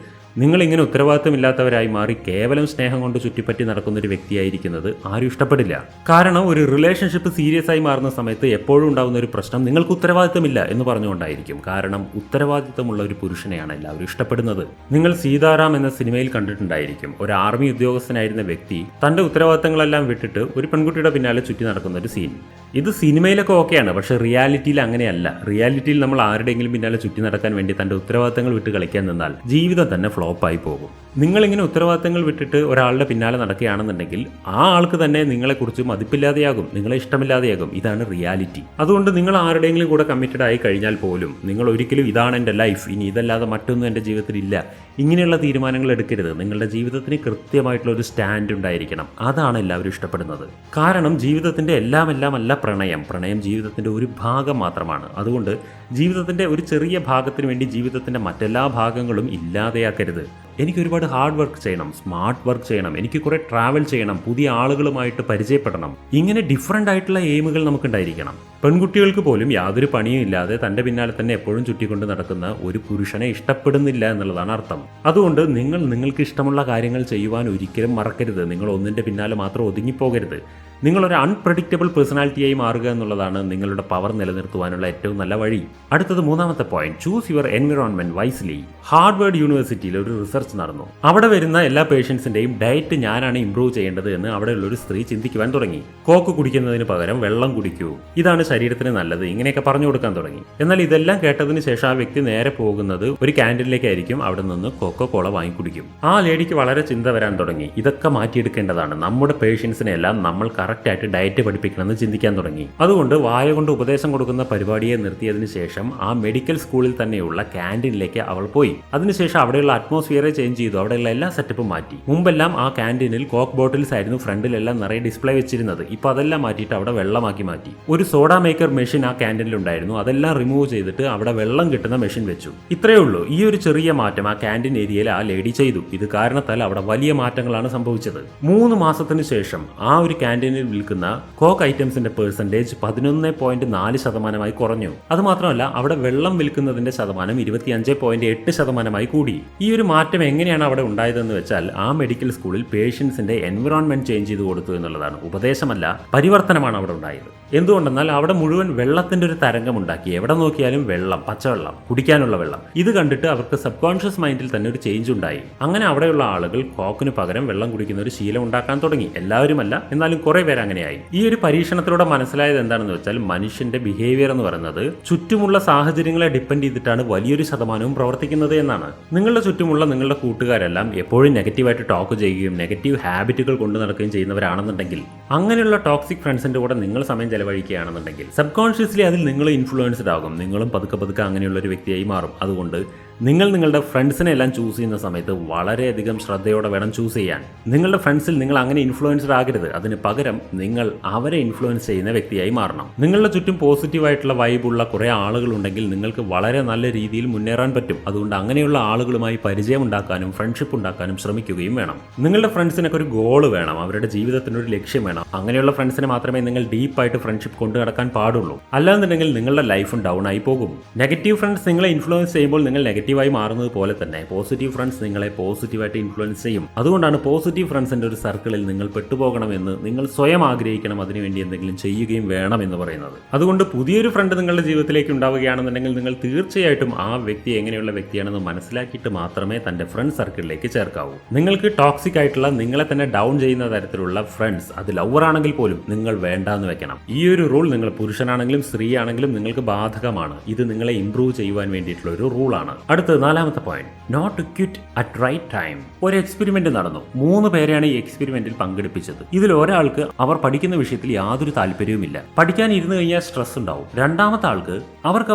നിങ്ങൾ ഇങ്ങനെ ഉത്തരവാദിത്തമില്ലാത്തവരായി മാറി കേവലം സ്നേഹം കൊണ്ട് ചുറ്റിപ്പറ്റി നടക്കുന്ന ഒരു വ്യക്തിയായിരിക്കുന്നത് ആരും ഇഷ്ടപ്പെടില്ല. കാരണം ഒരു റിലേഷൻഷിപ്പ് സീരിയസ് ആയി മാറുന്ന സമയത്ത് എപ്പോഴും ഉണ്ടാകുന്ന ഒരു പ്രശ്നം നിങ്ങൾക്ക് ഉത്തരവാദിത്തമില്ല എന്ന് പറഞ്ഞുകൊണ്ടായിരിക്കും. കാരണം ഉത്തരവാദിത്തമുള്ള ഒരു പുരുഷനെയാണ് എല്ലാവരും ഇഷ്ടപ്പെടുന്നത്. നിങ്ങൾ സീതാറാം എന്ന സിനിമയിൽ കണ്ടിട്ടുണ്ടായിരിക്കും. ഒരു ആർമി ഉദ്യോഗസ്ഥനായിരുന്ന വ്യക്തി തന്റെ ഉത്തരവാദിത്തങ്ങളെല്ലാം വിട്ടിട്ട് ഒരു പെൺകുട്ടിയുടെ പിന്നാലെ ചുറ്റി നടക്കുന്ന ഒരു സീൻ. ഇത് സിനിമയിലൊക്കെ ഓക്കെയാണ്, പക്ഷേ റിയാലിറ്റിയിൽ അങ്ങനെയല്ല. റിയാലിറ്റിയിൽ നമ്മൾ ആരുടെയെങ്കിലും പിന്നാലെ ചുറ്റി നടക്കാൻ വേണ്ടി തന്റെ ഉത്തരവാദിത്തങ്ങൾ വിട്ട് കളിക്കാൻ നിന്നാൽ ജീവിതം തന്നെ ഫ്ലോപ്പായി പോകും. നിങ്ങളിങ്ങനെ ഉത്തരവാദിത്തങ്ങൾ വിട്ടിട്ട് ഒരാളുടെ പിന്നാലെ നടക്കുകയാണെന്നുണ്ടെങ്കിൽ ആ ആൾക്ക് തന്നെ നിങ്ങളെക്കുറിച്ച് മതിപ്പില്ലാതെയാകും, നിങ്ങളെ ഇഷ്ടമില്ലാതെയാകും. ഇതാണ് റിയാലിറ്റി. അതുകൊണ്ട് നിങ്ങൾ ആരുടെയെങ്കിലും കൂടെ കമ്മിറ്റഡ് ആയി കഴിഞ്ഞാൽ പോലും നിങ്ങൾ ഒരിക്കലും ഇതാണ് എൻ്റെ ലൈഫ്, ഇനി ഇതല്ലാതെ മറ്റൊന്നും എൻ്റെ ജീവിതത്തിൽ ഇല്ല, ഇങ്ങനെയുള്ള തീരുമാനങ്ങൾ എടുക്കരുത്. നിങ്ങളുടെ ജീവിതത്തിന് കൃത്യമായിട്ടുള്ള ഒരു സ്റ്റാൻഡ് ഉണ്ടായിരിക്കണം. അതാണ് എല്ലാവരും ഇഷ്ടപ്പെടുന്നത്. കാരണം ജീവിതത്തിന്റെ എല്ലാം അല്ല പ്രണയം ജീവിതത്തിന്റെ ഒരു ഭാഗം മാത്രമാണ്. അതുകൊണ്ട് ജീവിതത്തിന്റെ ഒരു ചെറിയ ഭാഗത്തിന് വേണ്ടി ജീവിതത്തിന്റെ മറ്റെല്ലാ ഭാഗങ്ങളും ഇല്ലാതെയാക്കരുത്. എനിക്ക് ഒരുപാട് ഹാർഡ് വർക്ക് ചെയ്യണം, സ്മാർട്ട് വർക്ക് ചെയ്യണം, എനിക്ക് കുറെ ട്രാവൽ ചെയ്യണം, പുതിയ ആളുകളുമായിട്ട് പരിചയപ്പെടണം, ഇങ്ങനെ ഡിഫറെൻ്റ് ആയിട്ടുള്ള എയിമുകൾ നമുക്കുണ്ടായിരിക്കണം. പെൺകുട്ടികൾക്ക് പോലും യാതൊരു പണിയും ഇല്ലാതെ തൻ്റെ പിന്നാലെ തന്നെ എപ്പോഴും ചുറ്റിക്കൊണ്ട് നടക്കുന്ന ഒരു പുരുഷനെ ഇഷ്ടപ്പെടുന്നില്ല എന്നുള്ളതാണ് അർത്ഥം. അതുകൊണ്ട് നിങ്ങൾക്ക് ഇഷ്ടമുള്ള കാര്യങ്ങൾ ചെയ്യുവാൻ ഒരിക്കലും മറക്കരുത്. നിങ്ങൾ ഒന്നിൻ്റെ പിന്നാലെ മാത്രം ഒതുങ്ങിപ്പോകരുത്. നിങ്ങളൊരു അൺപ്രഡിക്റ്റബിൾ പേഴ്സണാലിറ്റിയായി മാറുക എന്നുള്ളതാണ് നിങ്ങളുടെ പവർ നിലനിർത്തുവാനുള്ള ഏറ്റവും നല്ല വഴി. അടുത്തത് മൂന്നാമത്തെ point, choose your environment wisely. Harvard യൂണിവേഴ്സിറ്റിയിൽ ഒരു റിസർച്ച് നടന്നു. അവിടെ വരുന്ന എല്ലാ പേഷ്യൻസിന്റെയും ഡയറ്റ് ഞാനാണ് ഇംപ്രൂവ് ചെയ്യേണ്ടത് എന്ന് അവിടെയുള്ള ഒരു സ്ത്രീ ചിന്തിക്കുവാൻ തുടങ്ങി. കോക്ക് കുടിക്കുന്നതിന് പകരം വെള്ളം കുടിക്കൂ, ഇതാണ് ശരീരത്തിന് നല്ലത്, ഇങ്ങനെയൊക്കെ പറഞ്ഞു കൊടുക്കാൻ തുടങ്ങി. എന്നാൽ ഇതെല്ലാം കേട്ടതിന് ശേഷം ആ വ്യക്തി നേരെ പോകുന്നത് ഒരു ക്യാൻറ്റീനിലേക്കായിരിക്കും. അവിടെ നിന്ന് കോക്കോ കോള വാങ്ങിക്കുടിക്കും. ആ ലേഡിക്ക് വളരെ ചിന്ത വരാൻ തുടങ്ങി. ഇതൊക്കെ മാറ്റിയെടുക്കേണ്ടതാണ്. നമ്മുടെ പേഷ്യൻസിനെല്ലാം നമ്മൾ കറക്റ്റായിട്ട് ഡയറ്റ് പഠിപ്പിക്കണമെന്ന് ചിന്തിക്കാൻ തുടങ്ങി. അതുകൊണ്ട് വായ കൊണ്ട് ഉപദേശം കൊടുക്കുന്ന പരിപാടിയെ നിർത്തിയതിനു ശേഷം ആ മെഡിക്കൽ സ്കൂളിൽ തന്നെയുള്ള ക്യാൻറ്റീനിലേക്ക് അവൾ പോയി. അതിനുശേഷം അവിടെയുള്ള അറ്റ്മോസ്ഫിയറെ ചേഞ്ച് ചെയ്തു. അവിടെയുള്ള എല്ലാ സെറ്റപ്പും മാറ്റി. മുമ്പെല്ലാം ആ ക്യാൻറ്റീനിൽ കോക്ക് ബോട്ടിൽസ് ആയിരുന്നു ഫ്രണ്ടിലെല്ലാം നിറയെ ഡിസ്പ്ലേ വെച്ചിരുന്നത്. ഇപ്പൊ അതെല്ലാം മാറ്റിയിട്ട് അവിടെ വെള്ളമാക്കി മാറ്റി. ഒരു സോഡ മേക്കർ മെഷീൻ ആ ക്യാൻറ്റീനിൽ ഉണ്ടായിരുന്നു. അതെല്ലാം റിമൂവ് ചെയ്തിട്ട് അവിടെ വെള്ളം കിട്ടുന്ന മെഷീൻ വെച്ചു. ഇത്രയേ ഉള്ളൂ. ഈ ഒരു ചെറിയ മാറ്റം ആ ക്യാൻറ്റീൻ ഏരിയയിൽ ആ ലേഡി ചെയ്തു. ഇത് കാരണത്താൽ അവിടെ വലിയ മാറ്റങ്ങളാണ് സംഭവിച്ചത്. 3 മാസത്തിന് ശേഷം ആ ഒരു ക്യാൻറ്റീനിൽ വിൽക്കുന്ന കോക്ക് ഐറ്റംസിന്റെ പെർസെന്റേജ് 11.4% കുറഞ്ഞു. അതുമാത്രമല്ല അവിടെ വെള്ളം വിൽക്കുന്നതിന്റെ ശതമാനം 25.8% കൂടി. ഈ ഒരു മാറ്റം എങ്ങനെയാണ് അവിടെ ഉണ്ടായതെന്ന് വെച്ചാൽ ആ മെഡിക്കൽ സ്കൂളിൽ പേഷ്യൻസിന്റെ എൻവിറോൺമെന്റ് ചേഞ്ച് ചെയ്ത് കൊടുത്തു എന്നുള്ളതാണ്. ഉപദേശമല്ല, പരിവർത്തനമാണ് അവിടെ ഉണ്ടായത്. എന്തുകൊണ്ടെന്നാൽ അവിടെ മുഴുവൻ വെള്ളത്തിന്റെ ഒരു തരംഗം ഉണ്ടാക്കി. എവിടെ നോക്കിയാലും വെള്ളം, പച്ചവെള്ളം, കുടിക്കാനുള്ള വെള്ളം. ഇത് കണ്ടിട്ട് അവർക്ക് സബ് കോൺഷ്യസ് മൈൻഡിൽ തന്നെ ഒരു ചേഞ്ച് ഉണ്ടായി. അങ്ങനെ അവിടെയുള്ള ആളുകൾ കോക്കിന് പകരം വെള്ളം കുടിക്കുന്ന ഒരു ശീലം ഉണ്ടാക്കാൻ തുടങ്ങി. എല്ലാവരുമല്ല, എന്നാലും കുറെ പേര് അങ്ങനെയായി. ഈ ഒരു പരീക്ഷണത്തിലൂടെ മനസ്സിലായത് എന്താണെന്ന് വെച്ചാൽ മനുഷ്യന്റെ ബിഹേവിയർ എന്ന് പറയുന്നത് ചുറ്റുമുള്ള സാഹചര്യങ്ങളെ ഡിപ്പെൻഡ് ചെയ്തിട്ടാണ് വലിയൊരു ശതമാനവും പ്രവർത്തിക്കുന്നത് എന്നാണ്. നിങ്ങളുടെ ചുറ്റുമുള്ള നിങ്ങളുടെ കൂട്ടുകാരെല്ലാം എപ്പോഴും നെഗറ്റീവായിട്ട് ടോക്ക് ചെയ്യുകയും നെഗറ്റീവ് ഹാബിറ്റുകൾ കൊണ്ടു നടക്കുകയും ചെയ്യുന്നവരാണെന്നുണ്ടെങ്കിൽ, അങ്ങനെയുള്ള ടോക്സിക് ഫ്രണ്ട്സിന്റെ കൂടെ നിങ്ങൾ സമയം ചെലവഴിക്കുകയാണെന്നുണ്ടെങ്കിൽ സബ് കോൺഷ്യസ്ലി അതിൽ നിങ്ങൾ ഇൻഫ്ലുവൻസ്ഡ് ആകും. നിങ്ങളും പതുക്കെ അങ്ങനെയുള്ള ഒരു വ്യക്തിയായി മാറും. അതുകൊണ്ട് നിങ്ങൾ നിങ്ങളുടെ ഫ്രണ്ട്സിനെ എല്ലാം ചൂസ് ചെയ്യുന്ന സമയത്ത് വളരെയധികം ശ്രദ്ധയോടെ വേണം ചൂസ് ചെയ്യാൻ. നിങ്ങളുടെ ഫ്രണ്ട്സിൽ നിങ്ങൾ അങ്ങനെ ഇൻഫ്ലുവൻസ്ഡ് ആകരുത്. അതിന് പകരം നിങ്ങൾ അവരെ ഇൻഫ്ലുവൻസ് ചെയ്യുന്ന വ്യക്തിയായി മാറണം. നിങ്ങളുടെ ചുറ്റും പോസിറ്റീവായിട്ടുള്ള വൈബുള്ള കുറേ ആളുകളുണ്ടെങ്കിൽ നിങ്ങൾക്ക് വളരെ നല്ല രീതിയിൽ മുന്നേറാൻ പറ്റും. അതുകൊണ്ട് അങ്ങനെയുള്ള ആളുകളുമായി പരിചയം ഉണ്ടാക്കാനും ഫ്രണ്ട്ഷിപ്പ് ഉണ്ടാക്കാനും ശ്രമിക്കുകയും വേണം. നിങ്ങളുടെ ഫ്രണ്ട്സിനൊക്കെ ഒരു ഗോൾ വേണം. അവരുടെ ജീവിതത്തിനൊരു ലക്ഷ്യം വേണം. അങ്ങനെയുള്ള ഫ്രണ്ട്സിനെ മാത്രമേ നിങ്ങൾ ഡീപ്പായിട്ട് ഫ്രണ്ട്ഷിപ്പ് കൊണ്ടു നടക്കാൻ പാടുള്ളൂ. അല്ലാന്നുണ്ടെങ്കിൽ നിങ്ങളുടെ ലൈഫും ഡൗൺ ആയി പോകും. നെഗറ്റീവ് ഫ്രണ്ട്സ് നിങ്ങളെ ഇൻഫ്ലുവൻസ് ചെയ്യുമ്പോൾ നിങ്ങൾ നെഗറ്റീവായി മാറുന്നത് പോലെ തന്നെ പോസിറ്റീവ് ഫ്രണ്ട്സ് നിങ്ങളെ പോസിറ്റീവായിട്ട് ഇൻഫ്ലുവൻസ് ചെയ്യും. അതുകൊണ്ടാണ് പോസിറ്റീവ് ഫ്രണ്ട്സിന്റെ ഒരു സർക്കിളിൽ നിങ്ങൾ പെട്ടുപോകണമെന്ന് നിങ്ങൾ സ്വയം ആഗ്രഹിക്കണം. അതിനുവേണ്ടി എന്തെങ്കിലും ചെയ്യുകയും വേണം എന്ന് പറയുന്നത്. അതുകൊണ്ട് പുതിയൊരു ഫ്രണ്ട് നിങ്ങളുടെ ജീവിതത്തിലേക്ക് ഉണ്ടാവുകയാണെന്നുണ്ടെങ്കിൽ നിങ്ങൾ തീർച്ചയായിട്ടും ആ വ്യക്തി എങ്ങനെയുള്ള വ്യക്തിയാണെന്ന് മനസ്സിലാക്കിയിട്ട് മാത്രമേ തന്റെ ഫ്രണ്ട് സർക്കിളിലേക്ക് ചേർക്കാവൂ. നിങ്ങൾക്ക് ടോക്സിക് ആയിട്ടുള്ള നിങ്ങളെ തന്നെ ഡൗൺ ചെയ്യുന്ന തരത്തിലുള്ള ഫ്രണ്ട്സ്, അത് ലവർ ആണെങ്കിൽ പോലും നിങ്ങൾ വേണ്ടാന്ന് വെക്കണം. ഈ ഒരു റൂൾ നിങ്ങൾ പുരുഷനാണെങ്കിലും സ്ത്രീ ആണെങ്കിലും നിങ്ങൾക്ക് ബാധകമാണ്. ഇത് നിങ്ങളെ ഇംപ്രൂവ് ചെയ്യുവാൻ വേണ്ടിയിട്ടുള്ള ഒരു റൂളാണ്. അടുത്ത 4ാമത്തെ point, not to quit at right time. ഒരു എക്സ്പെരിമെന്റ് നടന്നു. 3 പേരെയാണ് ഈ എക്സ്പെരിമെന്റിൽ പങ്കെടുപ്പിച്ചത്. ഇതിൽ ഒരാൾക്ക് അവർ പഠിക്കുന്ന വിഷയത്തിൽ യാതൊരു താല്പര്യവുമില്ല. പഠിക്കാൻ ഇരുന്ന് കഴിഞ്ഞാൽ സ്ട്രെസ് ഉണ്ടാവും. 2ാമത്തെ ആൾക്ക്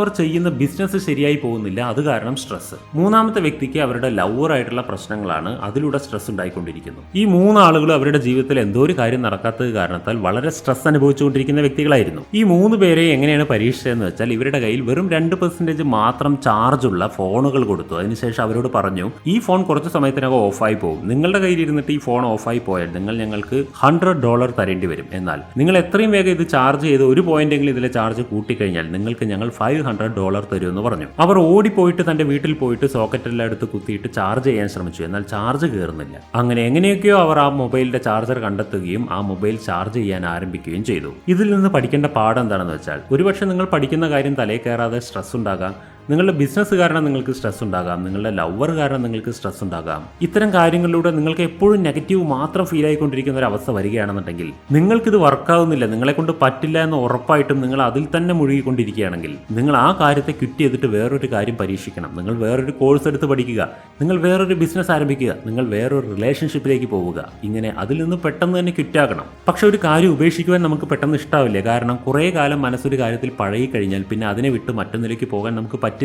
അവർ ചെയ്യുന്ന ബിസിനസ് ശരിയായി പോകുന്നില്ല, അത് കാരണം സ്ട്രെസ്. 3ാമത്തെ വ്യക്തിക്ക് അവരുടെ ലവർ ആയിട്ടുള്ള പ്രശ്നങ്ങളാണ്, അതിലൂടെ സ്ട്രെസ് ഉണ്ടായിക്കൊണ്ടിരിക്കുന്നു. ഈ 3 ആളുകളും അവരുടെ ജീവിതത്തിൽ എന്തോ ഒരു കാര്യം നടക്കാത്തത് കാരണത്താൽ വളരെ സ്ട്രെസ് അനുഭവിച്ചുകൊണ്ടിരിക്കുന്ന വ്യക്തികളായിരുന്നു. ഈ 3 പേരെ എങ്ങനെയാണ് പരീക്ഷിച്ചതെന്ന് വെച്ചാൽ ഇവരുടെ കയ്യിൽ വെറും 2% മാത്രം ചാർജുള്ള ഫോണുകൾ കൊടുത്തു. അതിനുശേഷം അവരോട് പറഞ്ഞു, ഈ ഫോൺ കുറച്ച് സമയത്തിനകം ഓഫായി പോകും. നിങ്ങളുടെ കയ്യിൽ ഇരുന്നിട്ട് ഈ ഫോൺ ഓഫായി പോയാൽ നിങ്ങൾ ഞങ്ങൾക്ക് $100 തരേണ്ടി വരും. എന്നാൽ നിങ്ങൾ എത്രയും വേഗം ഇത് ചാർജ് ചെയ്ത് ഒരു പോയിന്റെങ്കിലും ഇതിലെ ചാർജ് കൂട്ടിക്കഴിഞ്ഞാൽ നിങ്ങൾക്ക് ഞങ്ങൾ $500 തരുമെന്ന് പറഞ്ഞു. അവർ ഓടിപ്പോയിട്ട് തന്റെ വീട്ടിൽ പോയിട്ട് സോക്കറ്റെല്ലാം എടുത്ത് കുത്തിയിട്ട് ചാർജ് ചെയ്യാൻ ശ്രമിച്ചു. എന്നാൽ ചാർജ് കയറുന്നില്ല. അങ്ങനെ എങ്ങനെയൊക്കെയോ അവർ ആ മൊബൈലിന്റെ ചാർജർ കണ്ടെത്തുകയും ആ മൊബൈൽ ചാർജ് ചെയ്യാൻ ആരംഭിക്കുകയും ചെയ്തു. ഇതിൽ നിന്ന് പഠിക്കേണ്ട പാഠം എന്താണെന്ന് വെച്ചാൽ, ഒരുപക്ഷെ നിങ്ങൾ പഠിക്കുന്ന കാര്യം തലയിൽ കയറാതെ സ്ട്രെസ് ഉണ്ടാകാം. നിങ്ങളുടെ ബിസിനസ് കാരണം നിങ്ങൾക്ക് സ്ട്രെസ് ഉണ്ടാകാം. നിങ്ങളുടെ ലവർ കാരണം നിങ്ങൾക്ക് സ്ട്രെസ് ഉണ്ടാകാം. ഇത്തരം കാര്യങ്ങളിലൂടെ നിങ്ങൾക്ക് എപ്പോഴും നെഗറ്റീവ് മാത്രം ഫീൽ ആയിക്കൊണ്ടിരിക്കുന്ന ഒരു അവസ്ഥ വരികയാണെന്നുണ്ടെങ്കിൽ നിങ്ങൾക്കിത് വർക്കാവുന്നില്ല, നിങ്ങളെ കൊണ്ട് പറ്റില്ല എന്ന് ഉറപ്പായിട്ടും നിങ്ങൾ അതിൽ തന്നെ മുഴുകിക്കൊണ്ടിരിക്കുകയാണെങ്കിൽ നിങ്ങൾ ആ കാര്യത്തെ ക്വിറ്റ് ചെയ്തിട്ട് വേറൊരു കാര്യം പരീക്ഷിക്കണം. നിങ്ങൾ വേറൊരു കോഴ്സ് എടുത്ത് പഠിക്കുക, നിങ്ങൾ വേറൊരു ബിസിനസ് ആരംഭിക്കുക, നിങ്ങൾ വേറൊരു റിലേഷൻഷിപ്പിലേക്ക് പോവുക. ഇങ്ങനെ അതിൽ നിന്ന് പെട്ടെന്ന് തന്നെ ക്വിറ്റാകണം. പക്ഷെ ഒരു കാര്യം ഉപേക്ഷിക്കുവാൻ നമുക്ക് പെട്ടെന്ന് ഇഷ്ടാവില്ല. കാരണം കുറേ കാലം മനസ്സൊരു കാര്യത്തിൽ പഴകി കഴിഞ്ഞാൽ പിന്നെ അതിനെ വിട്ട് മറ്റൊന്നിലേക്ക് പോകാൻ നമുക്ക് പറ്റില്ല.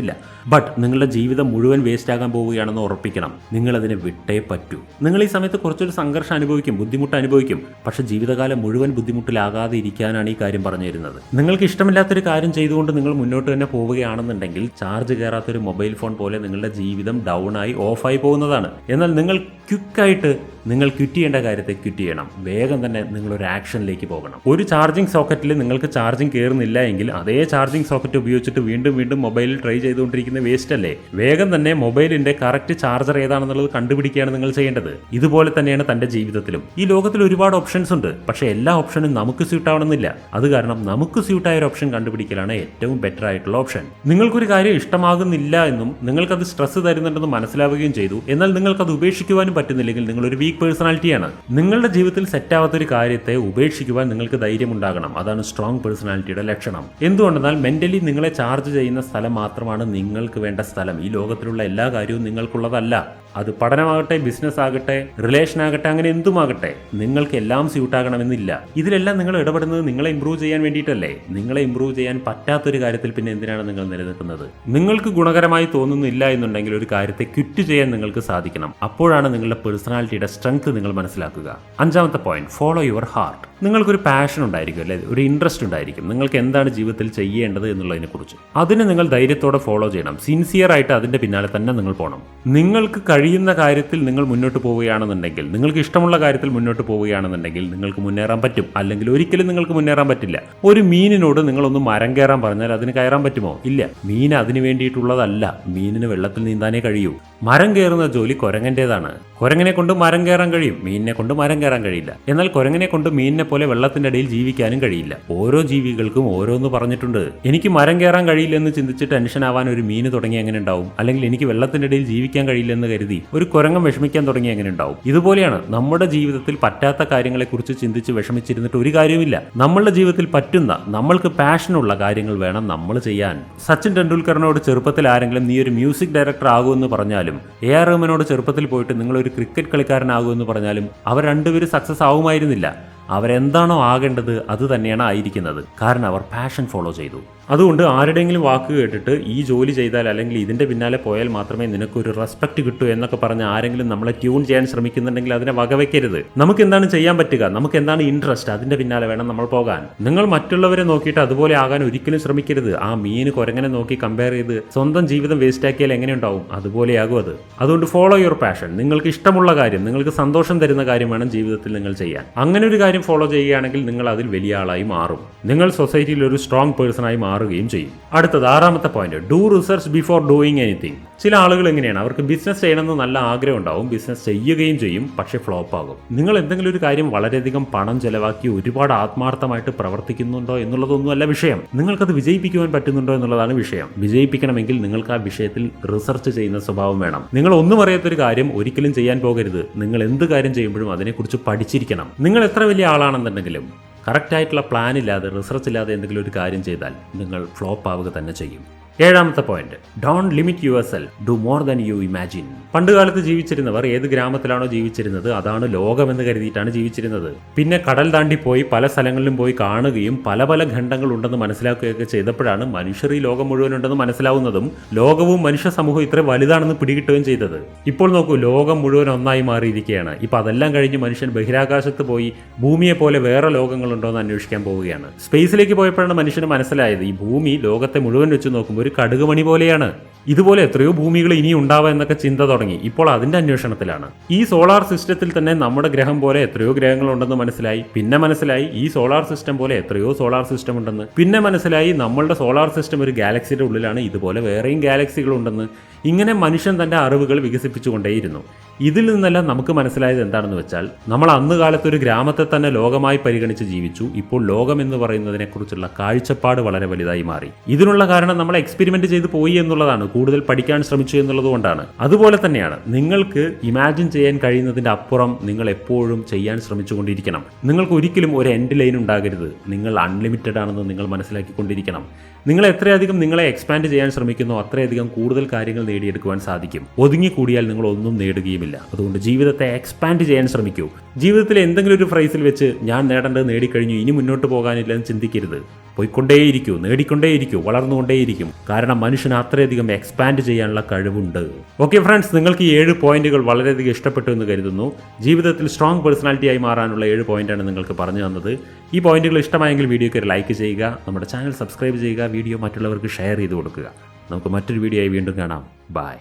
ബട്ട് നിങ്ങളുടെ ജീവിതം മുഴുവൻ വേസ്റ്റ് ആകാൻ പോവുകയാണെന്ന് ഉറപ്പിക്കണം. നിങ്ങൾ അതിനെ വിട്ടേ പറ്റൂ. നിങ്ങൾ ഈ സമയത്ത് കുറച്ചൊരു സംഘർഷം അനുഭവിക്കും, ബുദ്ധിമുട്ട് അനുഭവിക്കും. പക്ഷെ ജീവിതകാലം മുഴുവൻ ബുദ്ധിമുട്ടിലാകാതെ ഇരിക്കാനാണ് ഈ കാര്യം പറഞ്ഞു തരുന്നത്. നിങ്ങൾക്ക് ഇഷ്ടമില്ലാത്തൊരു കാര്യം ചെയ്തുകൊണ്ട് നിങ്ങൾ മുന്നോട്ട് തന്നെ പോവുകയാണെന്നുണ്ടെങ്കിൽ ചാർജ് കയറാത്തൊരു മൊബൈൽ ഫോൺ പോലെ നിങ്ങളുടെ ജീവിതം ഡൗൺ ആയി ഓഫായി പോകുന്നതാണ്. എന്നാൽ നിങ്ങൾ ക്വിക്കായിട്ട് നിങ്ങൾ ക്വിറ്റ് ചെയ്യേണ്ട കാര്യത്തെ ക്വിറ്റ് ചെയ്യണം. വേഗം തന്നെ നിങ്ങളൊരു ആക്ഷനിലേക്ക് പോകണം. ഒരു ചാർജിങ് സോക്കറ്റിൽ നിങ്ങൾക്ക് ചാർജിങ് കയറുന്നില്ല എങ്കിൽ അതേ ചാർജിങ് സോക്കറ്റ് ഉപയോഗിച്ചിട്ട് വീണ്ടും മൊബൈലിൽ ട്രൈ ചെയ്തുകൊണ്ടിരിക്കുന്ന വേസ്റ്റ് അല്ലേ? വേഗം തന്നെ മൊബൈലിന്റെ കറക്റ്റ് ചാർജർ ഏതാണെന്നുള്ളത് കണ്ടുപിടിക്കുകയാണ് നിങ്ങൾ ചെയ്യേണ്ടത്. ഇതുപോലെ തന്നെയാണ് തന്റെ ജീവിതത്തിലും. ഈ ലോകത്തിൽ ഒരുപാട് ഓപ്ഷൻസ് ഉണ്ട്. പക്ഷേ എല്ലാ ഓപ്ഷനും നമുക്ക് സ്യൂട്ട് ആവണമെന്നില്ല. അത് കാരണം നമുക്ക് സ്യൂട്ടായ ഒരു ഓപ്ഷൻ കണ്ടുപിടിക്കലാണ് ഏറ്റവും ബെറ്റർ ആയിട്ടുള്ള ഓപ്ഷൻ. നിങ്ങൾക്കൊരു കാര്യം ഇഷ്ടമാകുന്നില്ല എന്നും നിങ്ങൾക്കത് സ്ട്രെസ് തരുന്നുണ്ടെന്ന് മനസ്സിലാവുകയും ചെയ്തു. എന്നാൽ നിങ്ങൾക്കത് ഉപേക്ഷിക്കുവാനും പറ്റുന്നില്ലെങ്കിൽ നിങ്ങളൊരു വീക്ക് പേഴ്സണാലിറ്റിയാണ്. നിങ്ങളുടെ ജീവിതത്തിൽ സെറ്റാവാത്തൊരു കാര്യത്തെ ഉപേക്ഷിക്കുവാൻ നിങ്ങൾക്ക് ധൈര്യം ഉണ്ടാകണം. അതാണ് സ്ട്രോങ് പേഴ്സണാലിറ്റിയുടെ ലക്ഷണം. എന്തുകൊണ്ടെന്നാൽ മെന്റലി നിങ്ങളെ ചാർജ് ചെയ്യുന്ന സ്ഥലം മാത്രമാണ് നിങ്ങൾക്ക് വേണ്ട സ്ഥലം. ഈ ലോകത്തിലുള്ള എല്ലാ കാര്യവും നിങ്ങൾക്കുള്ളതല്ല. അത് പഠനമാകട്ടെ, ബിസിനസ് ആകട്ടെ, റിലേഷൻ ആകട്ടെ, അങ്ങനെ എന്തുമാകട്ടെ, നിങ്ങൾക്ക് എല്ലാം സ്യൂട്ട് ആകണമെന്നില്ല. ഇതിലെല്ലാം നിങ്ങൾ ഇടപെടുന്നത് നിങ്ങളെ ഇംപ്രൂവ് ചെയ്യാൻ വേണ്ടിയിട്ടല്ലേ? നിങ്ങളെ ഇംപ്രൂവ് ചെയ്യാൻ പറ്റാത്തൊരു കാര്യത്തിൽ പിന്നെ എന്തിനാണ് നിങ്ങൾ നിലനിൽക്കുന്നത്? നിങ്ങൾക്ക് ഗുണകരമായി തോന്നുന്നില്ല എന്നുണ്ടെങ്കിൽ ഒരു കാര്യത്തെ ക്വിറ്റ് ചെയ്യാൻ നിങ്ങൾക്ക് സാധിക്കണം. അപ്പോഴാണ് നിങ്ങളുടെ പേഴ്സണാലിറ്റിയുടെ സ്ട്രെങ്ത് നിങ്ങൾ മനസ്സിലാക്കുക. 5ാമത്തെ പോയിന്റ്, ഫോളോ യുവർ ഹാർട്ട്. നിങ്ങൾക്കൊരു പാഷൻ ഉണ്ടായിരിക്കും അല്ലെ, ഒരു ഇൻട്രസ്റ്റ് ഉണ്ടായിരിക്കും. നിങ്ങൾക്ക് എന്താണ് ജീവിതത്തിൽ ചെയ്യേണ്ടത് എന്നുള്ളതിനെ കുറിച്ച് അതിനെ നിങ്ങൾ ധൈര്യത്തോടെ ഫോളോ ചെയ്യണം. സിൻസിയർ ആയിട്ട് അതിന്റെ പിന്നാലെ തന്നെ നിങ്ങൾ പോകണം. നിങ്ങൾക്ക് കഴിയുന്ന കാര്യത്തിൽ നിങ്ങൾ മുന്നോട്ട് പോവുകയാണെന്നുണ്ടെങ്കിൽ, നിങ്ങൾക്ക് ഇഷ്ടമുള്ള കാര്യത്തിൽ മുന്നോട്ട് പോവുകയാണെന്നുണ്ടെങ്കിൽ നിങ്ങൾക്ക് മുന്നേറാൻ പറ്റും. അല്ലെങ്കിൽ ഒരിക്കലും നിങ്ങൾക്ക് മുന്നേറാൻ പറ്റില്ല. ഒരു മീനിനോട് നിങ്ങളൊന്ന് മരം കയറാൻ പറഞ്ഞാൽ അതിന് കയറാൻ പറ്റുമോ? ഇല്ല. മീൻ അതിന് വേണ്ടിയിട്ടുള്ളതല്ല. മീനിന് വെള്ളത്തിൽ നീന്താനേ കഴിയൂ. മരം കയറുന്ന ജോലി കുരങ്ങന്റേതാണ്. കുരങ്ങനെ കൊണ്ട് മരം കയറാൻ കഴിയും, മീനിനെ കൊണ്ട് മരം കയറാൻ കഴിയില്ല. എന്നാൽ കുരങ്ങനെ കൊണ്ട് മീനിനെ പോലെ വെള്ളത്തിന്റെ ഇടയിൽ ജീവിക്കാനും കഴിയില്ല. ഓരോ ജീവികൾക്കും ഓരോന്ന് പറഞ്ഞിട്ടുണ്ട്. എനിക്ക് മരം കയറാൻ കഴിയില്ലെന്ന് ചിന്തിച്ച് ടെൻഷൻ ആവാൻ ഒരു മീന് തുടങ്ങി എങ്ങനെ ഉണ്ടാവും? അല്ലെങ്കിൽ എനിക്ക് വെള്ളത്തിന്റെ ഇടയിൽ ജീവിക്കാൻ കഴിയില്ലെന്ന് കരുതി ഒരു കുരങ്ങൻ വിഷമിക്കാൻ തുടങ്ങി എങ്ങനെ ഉണ്ടാവും? ഇതുപോലെയാണ് നമ്മുടെ ജീവിതത്തിൽ പറ്റാത്ത കാര്യങ്ങളെക്കുറിച്ച് ചിന്തിച്ച് വിഷമിച്ചിരുന്നിട്ട് ഒരു കാര്യമില്ല. നമ്മളുടെ ജീവിതത്തിൽ പറ്റുന്ന, നമ്മൾക്ക് പാഷനുള്ള കാര്യങ്ങൾ വേണം നമ്മൾ ചെയ്യാൻ. സച്ചിൻ ടെണ്ടുൽക്കറിനോട് ചെറുപ്പത്തിൽ ആരെങ്കിലും നീ ഒരു മ്യൂസിക് ഡയറക്ടർ ആകുമെന്ന് പറഞ്ഞാലും, AR റഹ്മാനോട് ചെറുപ്പത്തിൽ പോയിട്ട് നിങ്ങളൊരു ക്രിക്കറ്റ് കളിക്കാരനാകുമെന്ന് പറഞ്ഞാലും അവർ രണ്ടുപേരും സക്സസ് ആവുമായിരുന്നില്ല. അവരെന്താണോ ആകേണ്ടത് അത് തന്നെയാണ് ആയിരിക്കുന്നത്. കാരണം അവർ പാഷൻ ഫോളോ ചെയ്തു. അതുകൊണ്ട് ആരുടെയെങ്കിലും വാക്ക് കേട്ടിട്ട് ഈ ജോലി ചെയ്താൽ അല്ലെങ്കിൽ ഇതിന്റെ പിന്നാലെ പോയാൽ മാത്രമേ നിനക്കൊരു റെസ്പെക്ട് കിട്ടൂ എന്നൊക്കെ പറഞ്ഞ് ആരെങ്കിലും നമ്മളെ ട്യൂൺ ചെയ്യാൻ ശ്രമിക്കുന്നുണ്ടെങ്കിൽ അതിനെ വകവയ്ക്കരുത്. നമുക്ക് എന്താണ് ചെയ്യാൻ പറ്റുക, നമുക്ക് എന്താണ് ഇൻട്രസ്റ്റ്, അതിന്റെ പിന്നാലെ വേണം നമ്മൾ പോകാൻ. നിങ്ങൾ മറ്റുള്ളവരെ നോക്കിയിട്ട് അതുപോലെ ആകാൻ ഒരിക്കലും ശ്രമിക്കരുത്. ആ മീന് കുരങ്ങനെ നോക്കി കമ്പയർ ചെയ്ത് സ്വന്തം ജീവിതം വേസ്റ്റ് ആക്കിയാൽ എങ്ങനെ ഉണ്ടാവും? അതുപോലെയാകും അത്. അതുകൊണ്ട് ഫോളോ യുവർ പാഷൻ. നിങ്ങൾക്ക് ഇഷ്ടമുള്ള കാര്യം, നിങ്ങൾക്ക് സന്തോഷം തരുന്ന കാര്യം വേണം ജീവിതത്തിൽ നിങ്ങൾ ചെയ്യാൻ. അങ്ങനെ ഒരു കാര്യം ഫോളോ ചെയ്യുകയാണെങ്കിൽ നിങ്ങൾ അതിൽ വലിയ ആളായി മാറും. നിങ്ങൾ സൊസൈറ്റിയിൽ ഒരു സ്ട്രോങ് പേഴ്സണായി മാറുകയും ചെയ്യും. അടുത്തത് 6ാമത്തെ point, do research before doing anything. ചില ആളുകൾ എങ്ങനെയാണ്, അവർക്ക് ബിസിനസ് ചെയ്യണമെന്ന് നല്ല ആഗ്രഹം ഉണ്ടാവും, ബിസിനസ് ചെയ്യുകയും ചെയ്യും, പക്ഷെ ഫ്ലോപ്പ് ആകും. നിങ്ങൾ എന്തെങ്കിലും ഒരു കാര്യം വളരെയധികം പണം ചെലവാക്കി ഒരുപാട് ആത്മാർത്ഥമായിട്ട് പ്രവർത്തിക്കുന്നുണ്ടോ എന്നുള്ളതൊന്നുമല്ല വിഷയം. നിങ്ങൾക്കത് വിജയിപ്പിക്കുവാൻ പറ്റുന്നുണ്ടോ എന്നുള്ളതാണ് വിഷയം. വിജയിപ്പിക്കണമെങ്കിൽ നിങ്ങൾക്ക് ആ വിഷയത്തിൽ റിസർച്ച് ചെയ്യുന്ന സ്വഭാവം വേണം. നിങ്ങൾ ഒന്നും അറിയാത്തൊരു കാര്യം ഒരിക്കലും ചെയ്യാൻ പോകരുത്. നിങ്ങൾ എന്ത് കാര്യം ചെയ്യുമ്പോഴും അതിനെക്കുറിച്ച് പഠിച്ചിരിക്കണം. നിങ്ങൾ എത്ര വലിയ ആളാണെന്നുണ്ടെങ്കിലും കറക്റ്റായിട്ടുള്ള പ്ലാൻ ഇല്ലാതെ, റിസർച്ച് ഇല്ലാതെ എന്തെങ്കിലും ഒരു കാര്യം ചെയ്താൽ നിങ്ങൾ ഫ്ലോപ്പ് ആവുക തന്നെ ചെയ്യും. 7ാമത്തെ point, don't limit yourself, do more than you imagine. പണ്ടുകാലത്ത് ജീവിച്ചിരുന്നവർ ഏത് ഗ്രാമത്തിലാണോ ജീവിച്ചിരുന്നത് അതാണ് ലോകമെന്ന് കരുതിയിട്ടാണ് ജീവിച്ചിരുന്നത്. പിന്നെ കടൽ താണ്ടി പോയി പല സ്ഥലങ്ങളിലും പോയി കാണുകയും പല പല ഖണ്ഡങ്ങൾ ഉണ്ടെന്ന് മനസ്സിലാക്കുകയൊക്കെ ചെയ്തപ്പോഴാണ് മനുഷ്യർ ഈ ലോകം മുഴുവൻ ഉണ്ടെന്ന് മനസ്സിലാവുന്നതും ലോകവും മനുഷ്യ സമൂഹം ഇത്ര വലുതാണെന്ന് പിടികിട്ടുകയും ചെയ്തത്. ഇപ്പോൾ നോക്കൂ, ലോകം മുഴുവൻ ഒന്നായി മാറിയിരിക്കുകയാണ്. ഇപ്പൊ അതെല്ലാം കഴിഞ്ഞ് മനുഷ്യൻ ബഹിരാകാശത്ത് പോയി ഭൂമിയെ പോലെ വേറെ ലോകങ്ങളുണ്ടോ എന്ന് അന്വേഷിക്കാൻ പോവുകയാണ്. സ്പേസിലേക്ക് പോയപ്പോഴാണ് മനുഷ്യന് മനസ്സിലായത് ഈ ഭൂമി ലോകത്തെ മുഴുവൻ വെച്ച് നോക്കുമ്പോൾ ഒരു കടുകുമണി പോലെയാണ്. ഇതുപോലെ എത്രയോ ഭൂമികൾ ഇനി ഉണ്ടാവാം എന്നൊക്കെ ചിന്ത തുടങ്ങി. ഇപ്പോൾ അതിന്റെ അന്വേഷണത്തിലാണ്. ഈ സോളാർ സിസ്റ്റത്തിൽ തന്നെ നമ്മുടെ ഗ്രഹം പോലെ എത്രയോ ഗ്രഹങ്ങളുണ്ടെന്ന് മനസ്സിലായി. പിന്നെ മനസ്സിലായി ഈ സോളാർ സിസ്റ്റം പോലെ എത്രയോ സോളാർ സിസ്റ്റം ഉണ്ടെന്ന്. പിന്നെ മനസ്സിലായി നമ്മളുടെ സോളാർ സിസ്റ്റം ഒരു ഗാലക്സിയുടെ ഉള്ളിലാണ്, ഇതുപോലെ വേറെയും ഗാലക്സികൾ ഉണ്ടെന്ന്. ഇങ്ങനെ മനുഷ്യൻ തന്റെ അറിവുകൾ വികസിപ്പിച്ചുകൊണ്ടേയിരുന്നു. ഇതിൽ നിന്നെല്ലാം നമുക്ക് മനസ്സിലായത് എന്താണെന്ന് വെച്ചാൽ, നമ്മൾ അന്ന് കാലത്ത് ഒരു ഗ്രാമത്തെ തന്നെ ലോകമായി പരിഗണിച്ച് ജീവിച്ചു. ഇപ്പോൾ ലോകം എന്ന് പറയുന്നതിനെ കുറിച്ചുള്ള കാഴ്ചപ്പാട് വളരെ വലുതായി മാറി. ഇതിനുള്ള കാരണം നമ്മൾ എക്സ്പെരിമെന്റ് ചെയ്ത് പോയി എന്നുള്ളതാണ്, കൂടുതൽ പഠിക്കാൻ ശ്രമിച്ചു എന്നുള്ളത് കൊണ്ടാണ്. അതുപോലെ തന്നെയാണ് നിങ്ങൾക്ക് ഇമാജിൻ ചെയ്യാൻ കഴിയുന്നതിന്റെ അപ്പുറം നിങ്ങൾ എപ്പോഴും ചെയ്യാൻ ശ്രമിച്ചുകൊണ്ടിരിക്കണം. നിങ്ങൾക്ക് ഒരിക്കലും ഒരു എൻഡ് ലൈൻ ഉണ്ടാകരുത്. നിങ്ങൾ അൺലിമിറ്റഡ് ആണെന്ന് നിങ്ങൾ മനസ്സിലാക്കിക്കൊണ്ടിരിക്കണം. നിങ്ങൾ എത്രയധികം നിങ്ങളെ എക്സ്പാൻഡ് ചെയ്യാൻ ശ്രമിക്കുന്നോ അത്രയധികം കൂടുതൽ കാര്യങ്ങൾ നേടിയെടുക്കുവാൻ സാധിക്കും. ഒതുങ്ങിക്കൂടിയാൽ നിങ്ങൾ ഒന്നും നേടുകയുമില്ല. അതുകൊണ്ട് ജീവിതത്തെ എക്സ്പാൻഡ് ചെയ്യാൻ ശ്രമിക്കൂ. ജീവിതത്തിൽ എന്തെങ്കിലും ഒരു ഫ്രൈസിൽ വെച്ച് ഞാൻ നേടേണ്ടത് നേടിക്കഴിഞ്ഞു, ഇനി മുന്നോട്ട് പോകാനില്ല എന്ന് ചിന്തിക്കരുത്. പോയിക്കൊണ്ടേയിരിക്കൂ, നേടിക്കൊണ്ടേയിരിക്കൂ, വളർന്നുകൊണ്ടേയിരിക്കും. കാരണം മനുഷ്യന് അത്രയധികം എക്സ്പാൻഡ് ചെയ്യാനുള്ള കഴിവുണ്ട്. ഓക്കെ ഫ്രണ്ട്സ്, നിങ്ങൾക്ക് ഈ 7 പോയിന്റുകൾ വളരെയധികം ഇഷ്ടപ്പെട്ടു എന്ന് കരുതുന്നു. ജീവിതത്തിൽ സ്ട്രോങ് പേഴ്സണാലിറ്റിയായി മാറാനുള്ള 7 പോയിന്റാണ് നിങ്ങൾക്ക് പറഞ്ഞു തന്നത്. ഈ പോയിന്റുകൾ ഇഷ്ടമായെങ്കിൽ വീഡിയോയ്ക്ക് ഒരു ലൈക്ക് ചെയ്യുക, നമ്മുടെ ചാനൽ സബ്സ്ക്രൈബ് ചെയ്യുക, വീഡിയോ മറ്റുള്ളവർക്ക് ഷെയർ ചെയ്ത് കൊടുക്കുക. നമുക്ക് മറ്റൊരു വീഡിയോ ആയി വീണ്ടും കാണാം. ബൈ.